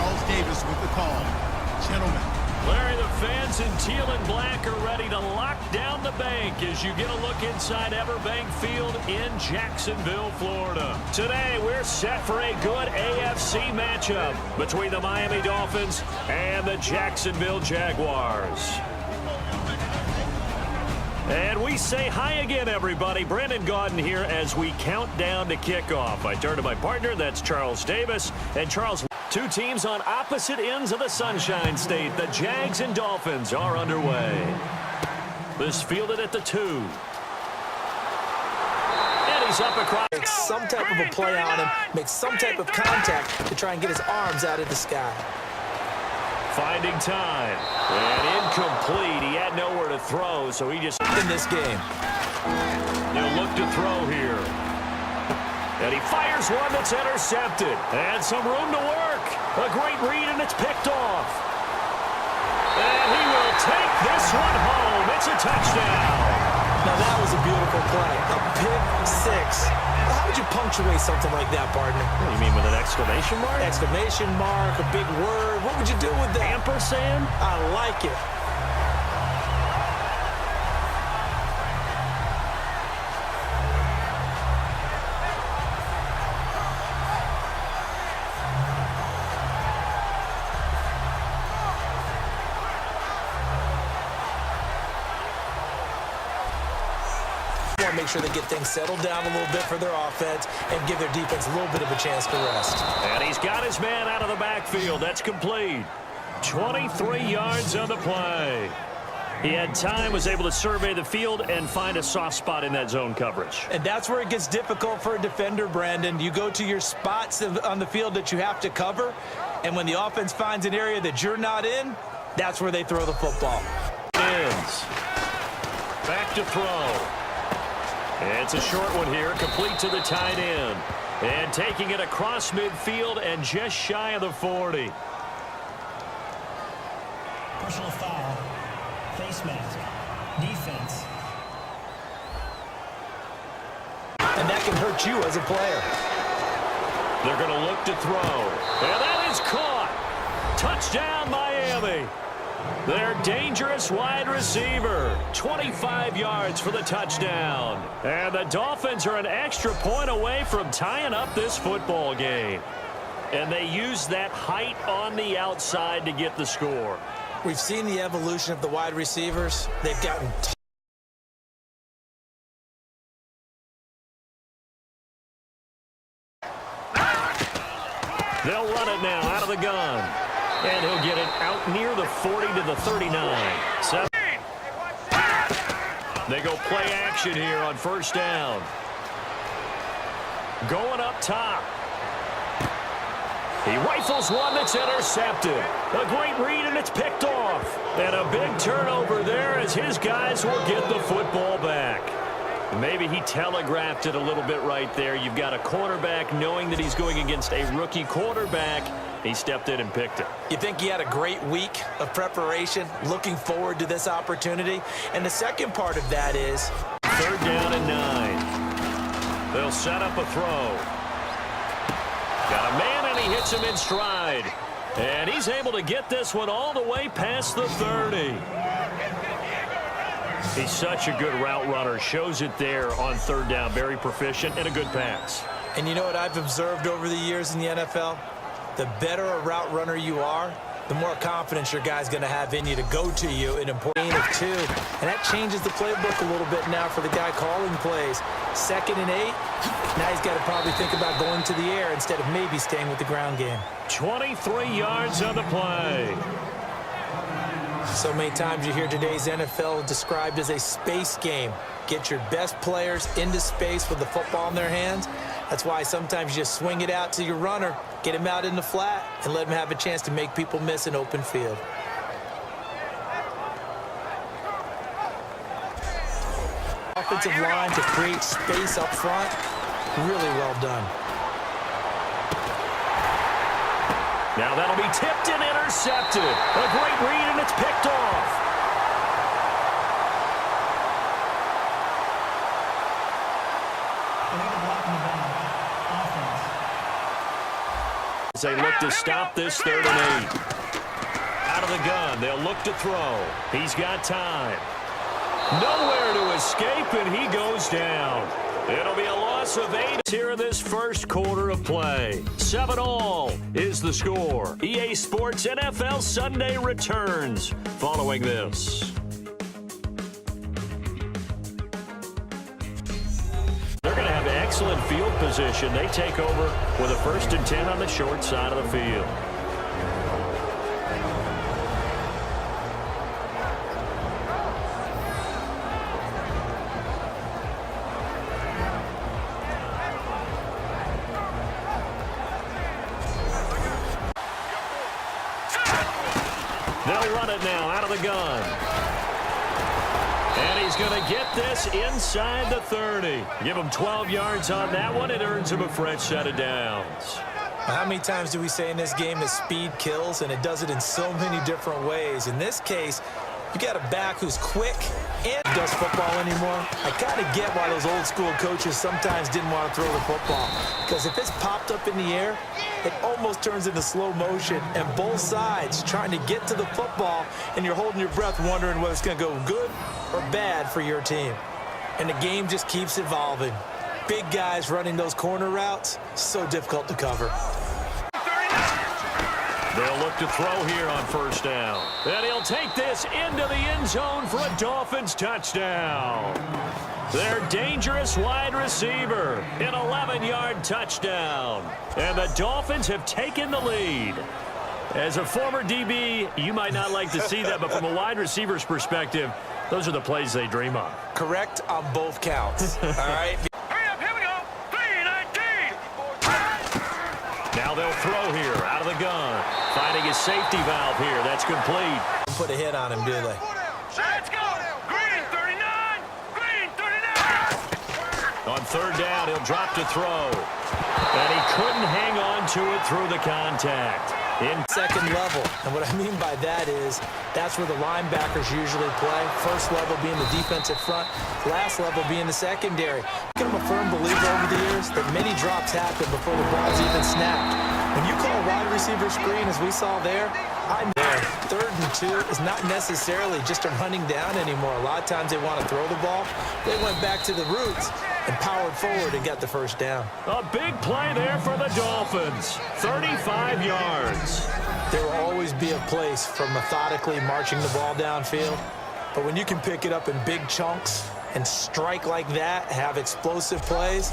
Charles Davis with the call. Gentlemen. Larry, the fans in teal and black are ready to lock down the bank as you get a look inside Everbank Field in Jacksonville, Florida. Today, we're set for a good AFC matchup between the Miami Dolphins and the Jacksonville Jaguars. And we say hi again, everybody. Brandon Gaudin here as we count down to kickoff. I turn to my partner, that's Charles Davis. And Charles, two teams on opposite ends of the Sunshine State. The Jags and Dolphins are underway. This fielded at the 2. And he's up across. Make some type of a play on him, make some type of contact to try and get his arms out of the sky. Finding time. And incomplete. He had nowhere to throw, so he just in this game. He'll look to throw here. And he fires one that's intercepted. And some room to work. A great read, and it's picked off. And he will take this one home. It's a touchdown. Now that was a beautiful play. A pick six. How would you punctuate something like that, partner? What do you mean, with an exclamation mark? Exclamation mark, a big word. What would you do with that? Ampersand? I like it. Make sure they get things settled down a little bit for their offense and give their defense a little bit of a chance to rest. And he's got his man out of the backfield. That's complete. 23 yards on the play. He had time, was able to survey the field and find a soft spot in that zone coverage. And that's where it gets difficult for a defender, Brandon. You go to your spots on the field that you have to cover, and when the offense finds an area that you're not in, that's where they throw the football. Ends. Back to throw. It's a short one here, complete to the tight end. And taking it across midfield and just shy of the 40. Personal foul, face mask, defense. And that can hurt you as a player. They're going to look to throw. And that is caught. Touchdown, Miami. Their dangerous wide receiver. 25 yards for the touchdown. And the Dolphins are an extra point away from tying up this football game. And they use that height on the outside to get the score. We've seen the evolution of the wide receivers. They've gotten they'll run it now out of the gun. And he'll get it out near the 40 to the 39. They go play action here on first down. Going up top. He rifles one that's intercepted. A great read, and it's picked off. And a big turnover there as his guys will get the football back. Maybe he telegraphed it a little bit right there. You've got a quarterback knowing that he's going against a rookie quarterback. He stepped in and picked it. You think he had a great week of preparation, looking forward to this opportunity? And the second part of that is third down and 9. They'll set up a throw. Got a man, and he hits him in stride. And he's able to get this one all the way past the 30. He's such a good route runner. Shows it there on third down. Very proficient and a good pass. And you know what I've observed over the years in the NFL? The better a route runner you are, the more confidence your guy's going to have in you to go to you in important gain of 2. And that changes the playbook a little bit now for the guy calling plays. 2nd and 8, now he's got to probably think about going to the air instead of maybe staying with the ground game. 23 yards on the play. So many times you hear today's NFL described as a space game. Get your best players into space with the football in their hands. That's why sometimes you just swing it out to your runner, get him out in the flat, and let him have a chance to make people miss an open field. Offensive line to create space up front. Really well done. Now that'll be tipped and intercepted. A great read, and it's picked off. As they look make to stop this 3rd and 8. Out of the gun, they'll look to throw. He's got time. Nowhere to escape, and he goes down. It'll be a loss of 8 here in this first quarter of play. 7-all is the score. EA Sports NFL Sunday returns following this. They're going to have excellent field position. They take over with a 1st and 10 on the short side of the field. They'll run it now out of the gun. And he's going to get this inside the 30. Give him 12 yards on that one. It earns him a fresh set of downs. How many times do we say in this game that speed kills, and it does it in so many different ways? In this case, you got a back who's quick and does football anymore. I kind of get why those old school coaches sometimes didn't want to throw the football, because if it's popped up in the air, it almost turns into slow motion, and both sides trying to get to the football, and you're holding your breath wondering whether it's going to go good or bad for your team. And the game just keeps evolving. Big guys running those corner routes, so difficult to cover. They'll look to throw here on 1st down. And he'll take this into the end zone for a Dolphins touchdown. Their dangerous wide receiver, an 11-yard touchdown. And the Dolphins have taken the lead. As a former DB, you might not like to see that, but from a wide receiver's perspective, those are the plays they dream of. Correct on both counts. All right. Here we go. 3-19. Now they'll throw here out of the gun. Finding his safety valve here. That's complete. Put a hit on him, do they? Let's go. Green 39. Green 39. On 3rd down, he'll drop to throw. And he couldn't hang on to it through the contact. In 2nd level. And what I mean by that is that's where the linebackers usually play. 1st level being the defensive front. Last level being the secondary. I'm a firm believer over the years that many drops happen before the ball's even snapped. When you call a wide receiver screen, as we saw there, I'm there. 3rd and 2 is not necessarily just a running down anymore. A lot of times they want to throw the ball. They went back to the roots and powered forward and got the 1st down. A big play there for the Dolphins. 35 yards. There will always be a place for methodically marching the ball downfield. But when you can pick it up in big chunks and strike like that, have explosive plays,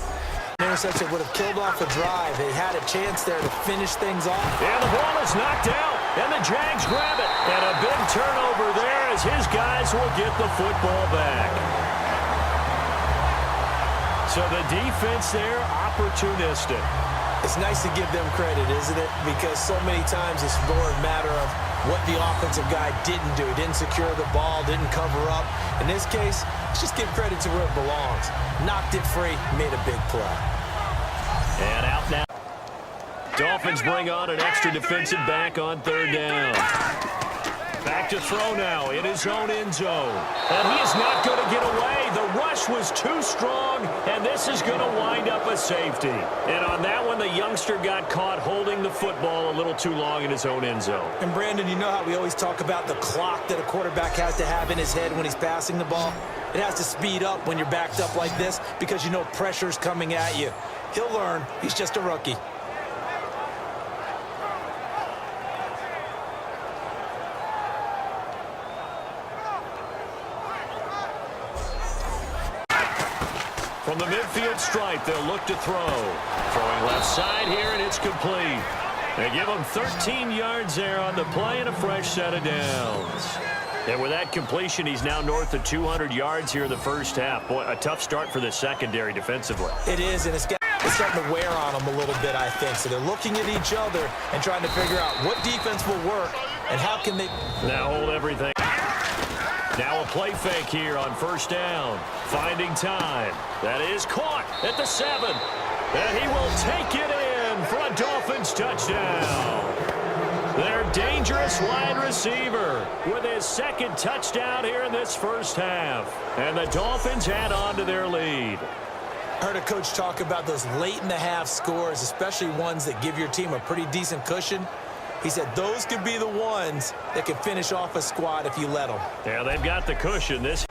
an interception would have killed off a drive. They had a chance there to finish things off. And the ball is knocked out, and the Jags grab it. And a big turnover there as his guys will get the football back. So the defense there, opportunistic. It's nice to give them credit, isn't it? Because so many times it's more a matter of what the offensive guy didn't do. Didn't secure the ball, didn't cover up. In this case, let's just give credit to where it belongs. Knocked it free, made a big play. And out now. Dolphins bring on an extra defensive back on 3rd down. Back to throw now in his own end zone. And he is not going to get away. The rush was too strong, and this is going to wind up a safety. And on that one, the youngster got caught holding the football a little too long in his own end zone. And Brandon, you know how we always talk about the clock that a quarterback has to have in his head when he's passing the ball? It has to speed up when you're backed up like this because you know pressure's coming at you. He'll learn. He's just a rookie. From the midfield stripe, they'll look to throw. Throwing left side here, and it's complete. They give him 13 yards there on the play and a fresh set of downs. And with that completion, he's now north of 200 yards here in the 1st half. Boy, a tough start for the secondary defensively. It is, and it's starting to wear on them a little bit, I think. So they're looking at each other and trying to figure out what defense will work and how can they... Now hold everything. Now a play fake here on 1st down. Finding time. That is caught at the 7. And he will take it in for a Dolphins touchdown. Their dangerous wide receiver with his 2nd touchdown here in this 1st half. And the Dolphins add on to their lead. I heard a coach talk about those late-in-the-half scores, especially ones that give your team a pretty decent cushion. He said those could be the ones that can finish off a squad if you let them. Yeah, they've got the cushion. This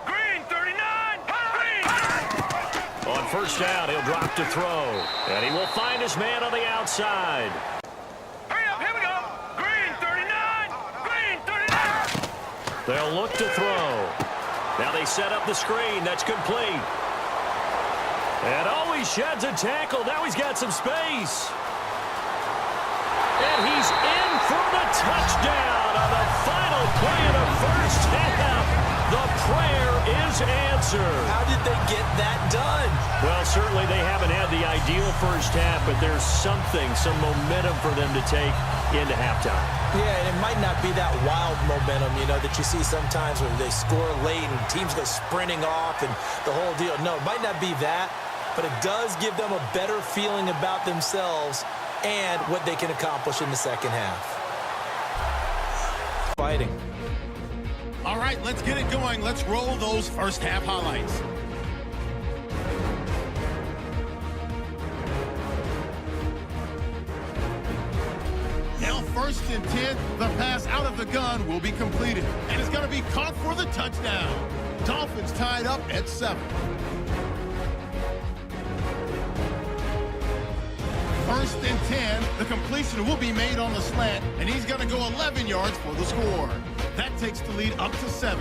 Green, 39! Green! on first down, he'll drop to throw. And he will find his man on the outside. Hurry up, here we go! Green, 39! Green, 39! They'll look to throw. Now they set up the screen. That's complete. And he sheds a tackle. Now he's got some space. And he's in for the touchdown on the final play of the first half. The prayer is answered. How did they get that done? Well, certainly they haven't had the ideal first half, but there's some momentum for them to take into halftime. Yeah, and it might not be that wild momentum, that you see sometimes when they score late and teams go sprinting off and the whole deal. No, it might not be that, but it does give them a better feeling about themselves and what they can accomplish in the second half. Fighting. All right, let's get it going. Let's roll those first half highlights. Now first and 10, the pass out of the gun will be completed, and it's going to be caught for the touchdown. Dolphins tied up at 7. First and 10, the completion will be made on the slant, and he's going to go 11 yards for the score. That takes the lead up to 7.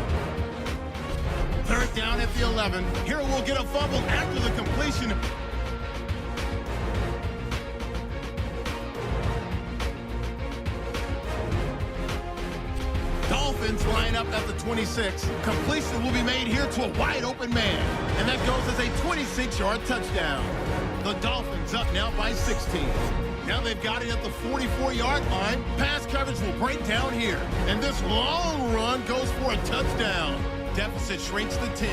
Third down at the 11. Here we'll get a fumble after the completion. Dolphins line up at the 26. Completion will be made here to a wide open man, and that goes as a 26-yard touchdown. The Dolphins up now by 16. Now they've got it at the 44-yard line. Pass coverage will break down here, and this long run goes for a touchdown. Deficit shrinks to 10.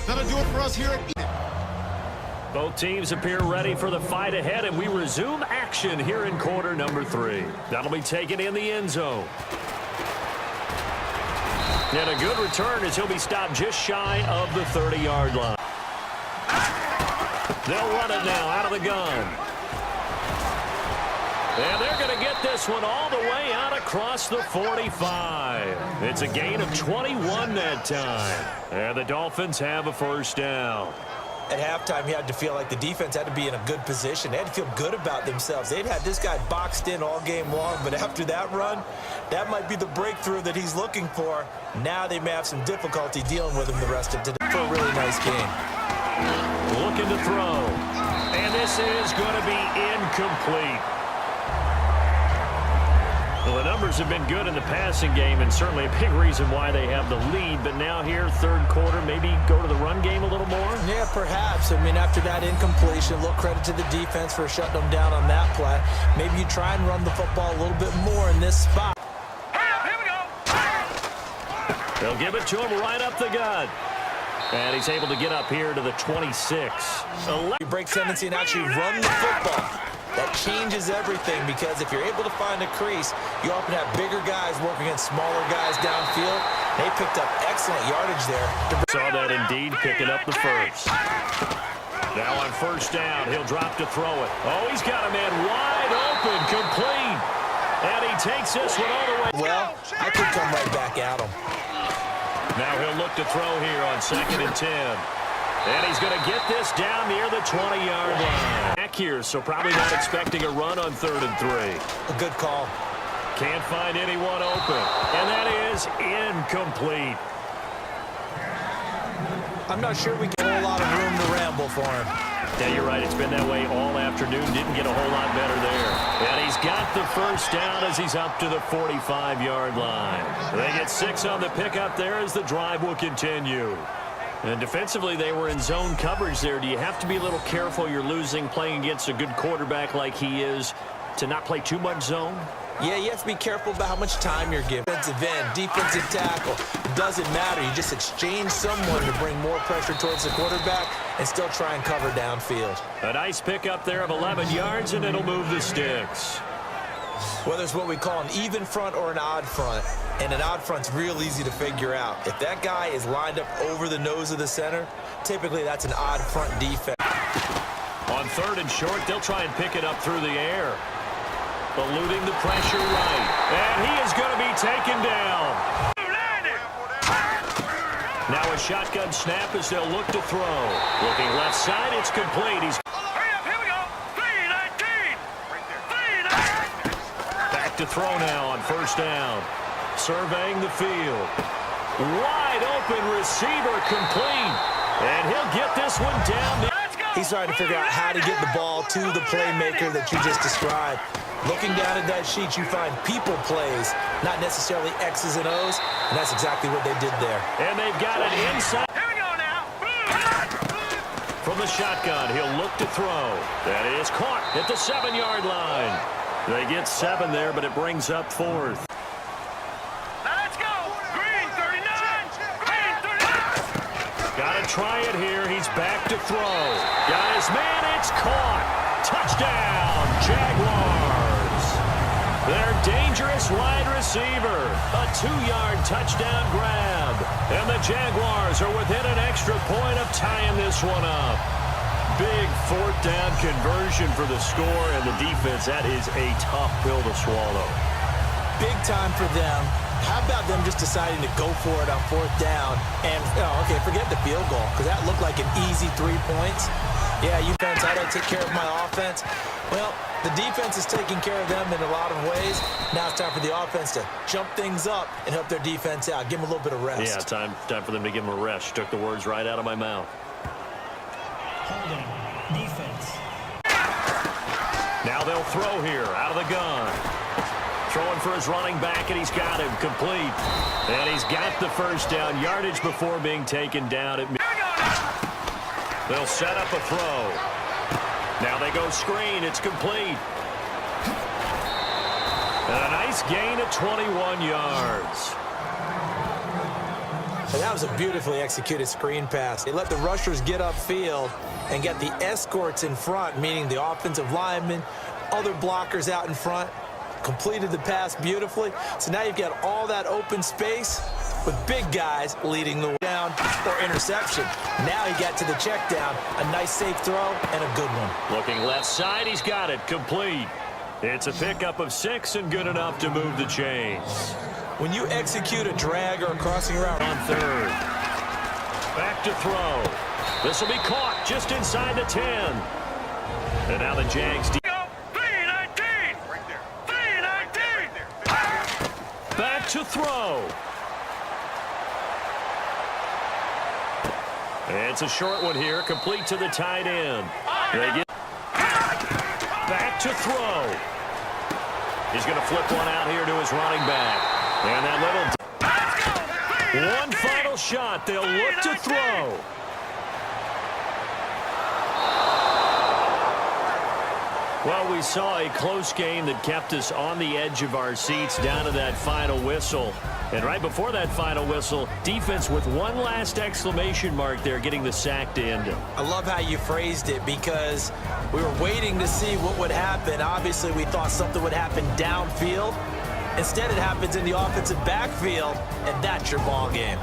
That'll do it for us here at Eden. Both teams appear ready for the fight ahead, and we resume action here in quarter number 3. That'll be taken in the end zone. And a good return as he'll be stopped just shy of the 30-yard line. They'll run it now out of the gun. And they're going to get this one all the way out across the 45. It's a gain of 21 that time. And the Dolphins have a first down. At halftime, you had to feel like the defense had to be in a good position. They had to feel good about themselves. They'd had this guy boxed in all game long, but after that run, that might be the breakthrough that he's looking for. Now they may have some difficulty dealing with him the rest of today for a really nice game. Looking to throw. And this is going to be incomplete. Well, the numbers have been good in the passing game, and certainly a big reason why they have the lead. But now here, third quarter, maybe go to the run game a little more? Yeah, perhaps. I mean, after that incompletion, a little credit to the defense for shutting them down on that play. Maybe you try and run the football a little bit more in this spot. Here we go! They'll give it to him right up the gut. And he's able to get up here to the 26. You break tendency and actually run the football. That changes everything, because if you're able to find a crease, you often have bigger guys working against smaller guys downfield. They picked up excellent yardage there. Saw that indeed, picking up the first. Now on first down, he'll drop to throw it. Oh, he's got a man wide open, complete. And he takes this one all the way. Well, I could come right back at him. Now he'll look to throw here on 2nd and 10. And he's going to get this down near the 20-yard line. Back here, so probably not expecting a run on 3rd and 3. A good call. Can't find anyone open. And that is incomplete. I'm not sure we get a whole lot of room to ramble for him. Yeah, you're right. It's been that way all afternoon. Didn't get a whole lot better there. And he's got the first down as he's up to the 45-yard line. They get 6 on the pickup there as the drive will continue. And defensively, they were in zone coverage there. Do you have to be a little careful? You're losing, playing against a good quarterback like he is, to not play too much zone? Yeah, you have to be careful about how much time you're given. Defensive end, defensive tackle, it doesn't matter. You just exchange someone to bring more pressure towards the quarterback and still try and cover downfield. A nice pickup there of 11 yards, and it'll move the sticks. Well, there's what we call an even front or an odd front, and an odd front's real easy to figure out. If that guy is lined up over the nose of the center, typically that's an odd front defense. On 3rd and short, they'll try and pick it up through the air. Eluding the pressure right. And he is going to be taken down. Now a shotgun snap as they'll look to throw. Looking left side, it's complete. He's Hurry up, here we go. 319. Right there. back to throw now on 1st down. Surveying the field. Wide open receiver complete. And he'll get this one down. He's trying to figure out how to get the ball to the playmaker that you just described. Looking down at that sheet, you find people plays, not necessarily X's and O's, and that's exactly what they did there. And they've got it inside. Here we go now. From the shotgun, he'll look to throw. That is caught at the 7-yard line. They get 7 there, but it brings up 4th. Let's go. Green 39. Green 39. Got to try it here. He's back to throw. Got his man. It's caught. Touchdown, Jaguars. Their dangerous wide receiver. A 2-yard touchdown grab. And the Jaguars are within an extra point of tying this one up. Big 4th down conversion for the score, and the defense, that is a tough pill to swallow. Big time for them. How about them just deciding to go for it on 4th down? And, okay, forget the field goal, because that looked like an easy 3 points. Yeah, you fans, I don't take care of my offense. Well, the defense is taking care of them in a lot of ways. Now it's time for the offense to jump things up and help their defense out. Give them a little bit of rest. Yeah, time for them to give them a rest. Took the words right out of my mouth. Holding. Defense. Now they'll throw here out of the gun. Throwing for his running back, and he's got him complete. And he's got the 1st down yardage before being taken down at They'll set up a throw. Now they go screen. It's complete. And a nice gain of 21 yards. And that was a beautifully executed screen pass. They let the rushers get upfield and get the escorts in front, meaning the offensive linemen, other blockers out in front. Completed the pass beautifully. So now you've got all that open space with big guys leading the way down or interception. Now he got to the check down. A nice safe throw and a good one. Looking left side, he's got it complete. It's a pickup of 6 and good enough to move the chains. When you execute a drag or a crossing route On 3rd. Back to throw. This will be caught just inside the 10. And now the Jags. 319. Right there. 319. Back to throw. It's a short one here, complete to the tight end. They get back to throw. He's going to flip one out here to his running back. And that little one final shot. They'll look to throw. Well, we saw a close game that kept us on the edge of our seats down to that final whistle. And right before that final whistle, defense with one last exclamation mark there, getting the sack to end it. I love how you phrased it because we were waiting to see what would happen. Obviously, we thought something would happen downfield. Instead, it happens in the offensive backfield, and that's your ball game.